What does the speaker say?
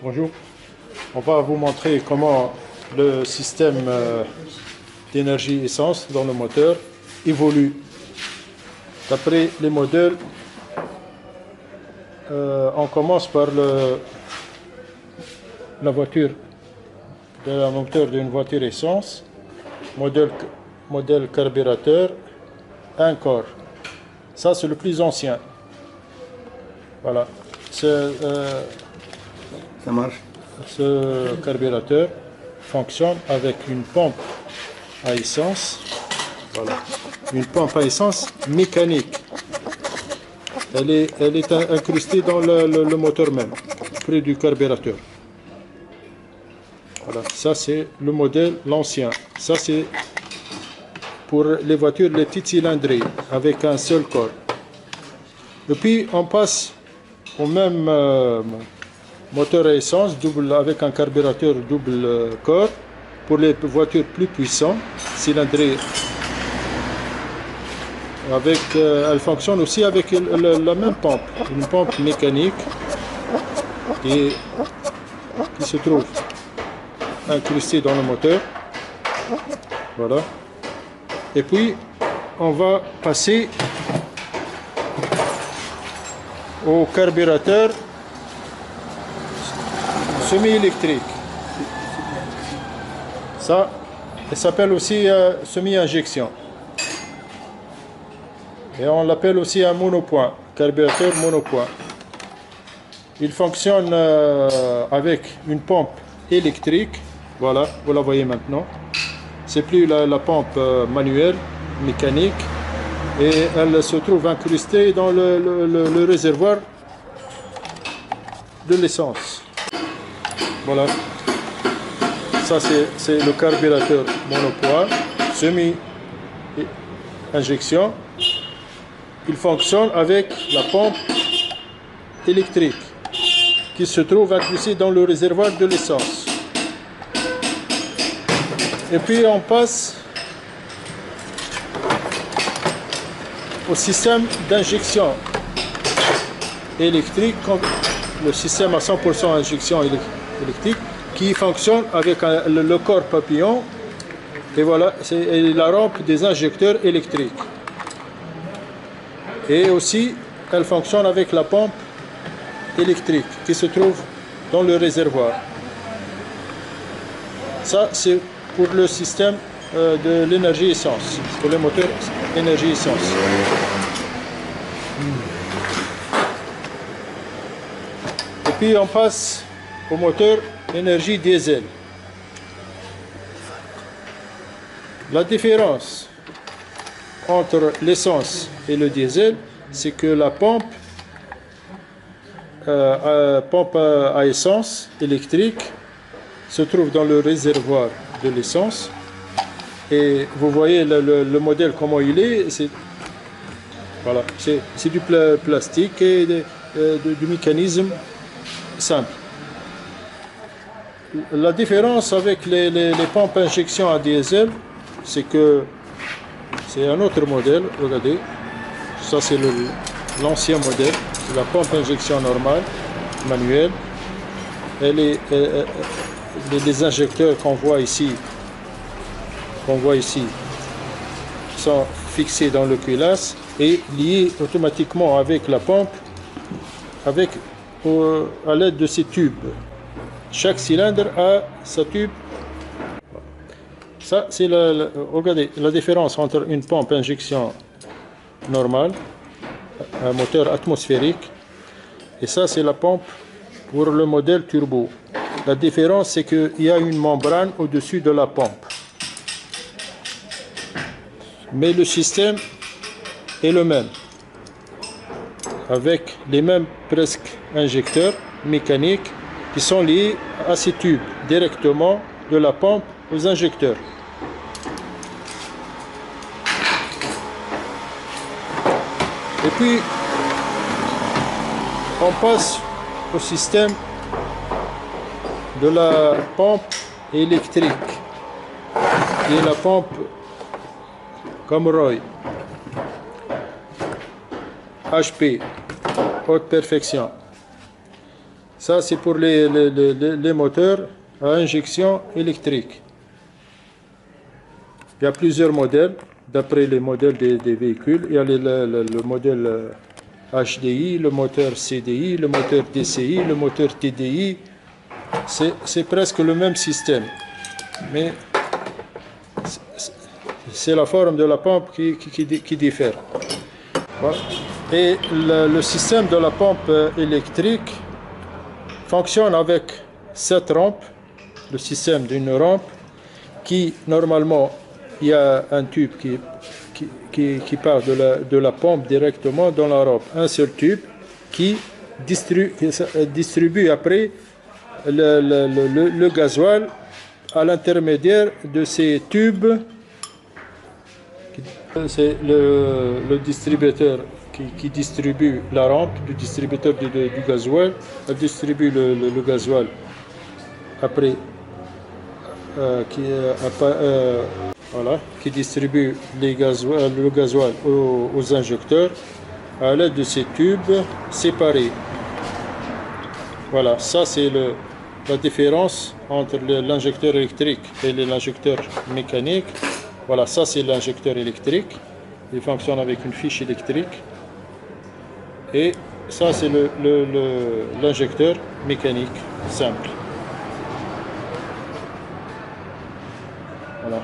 Bonjour, on va vous montrer comment le système d'énergie essence dans le moteur évolue. D'après les modèles, on commence par la voiture, le moteur d'une voiture essence, modèle carburateur, un corps. Ça c'est le plus ancien. Voilà. Ça marche. Ce carburateur fonctionne avec une pompe à essence. Voilà. Une pompe à essence mécanique. Elle est incrustée dans le moteur même, près du carburateur. Voilà. Ça c'est le modèle, l'ancien. Ça c'est pour les voitures, les petites cylindrées, avec un seul corps. Et puis on passe au même moteur à essence avec un carburateur double corps pour les voitures plus puissantes, cylindrées. Elle fonctionne aussi avec la même pompe, une pompe mécanique qui se trouve incrustée dans le moteur. Voilà. Et puis on va passer au carburateur semi-électrique. Ça s'appelle aussi semi-injection. Et on l'appelle aussi un monopoint, carburateur monopoint. Il fonctionne avec une pompe électrique. Voilà, vous la voyez maintenant. C'est plus la pompe manuelle, mécanique. Et elle se trouve incrustée dans le réservoir de l'essence. Voilà. Ça c'est le carburateur monopoint, semi-injection. Il fonctionne avec la pompe électrique qui se trouve incrustée dans le réservoir de l'essence. Et puis on passe au système d'injection électrique, le système à 100% injection électrique qui fonctionne avec le corps papillon, et voilà, c'est la rampe des injecteurs électriques. Et aussi elle fonctionne avec la pompe électrique qui se trouve dans le réservoir. Ça c'est pour le système de l'énergie essence, pour les moteurs énergie essence. Et puis on passe au moteur énergie diesel. La différence entre l'essence et le diesel, c'est que la pompe à essence électrique se trouve dans le réservoir de l'essence. Et vous voyez le modèle comment il est. Voilà, c'est du plastique et du mécanisme simple. La différence avec les pompes à injection à diesel, c'est que c'est un autre modèle. Regardez, ça c'est l'ancien modèle, c'est la pompe à injection normale, manuelle. Les injecteurs qu'on voit ici sont fixés dans le culasse et liés automatiquement avec la pompe à l'aide de ces tubes. Chaque cylindre a sa tube. Ça c'est regardez la différence entre une pompe à injection normale, un moteur atmosphérique, et ça c'est la pompe pour le modèle turbo. La différence c'est qu'il y a une membrane au-dessus de la pompe. Mais le système est le même, avec les mêmes presque injecteurs mécaniques qui sont liés à ces tubes directement de la pompe aux injecteurs. Et puis on passe au système de la pompe électrique, qui est la pompe Comroy HP haute perfection. Ça, c'est pour les moteurs à injection électrique. Il y a plusieurs modèles, d'après les modèles des véhicules. Il y a le modèle HDI, le moteur CDI, le moteur DCI, le moteur TDI. C'est presque le même système. Mais c'est la forme de la pompe qui diffère. Voilà. Et le système de la pompe électrique fonctionne avec cette rampe, le système d'une rampe qui, normalement, il y a un tube qui part de la pompe directement dans la rampe. Un seul tube qui distribue après le gasoil à l'intermédiaire de ces tubes. C'est le distributeur qui distribue la rampe, le distributeur du gasoil. Elle distribue le gasoil après, voilà, qui distribue le gasoil aux injecteurs à l'aide de ces tubes séparés. Voilà, ça c'est la différence entre l'injecteur électrique et l'injecteur mécanique. Voilà, ça c'est l'injecteur électrique. Il fonctionne avec une fiche électrique. Et ça c'est l'injecteur mécanique simple. Voilà.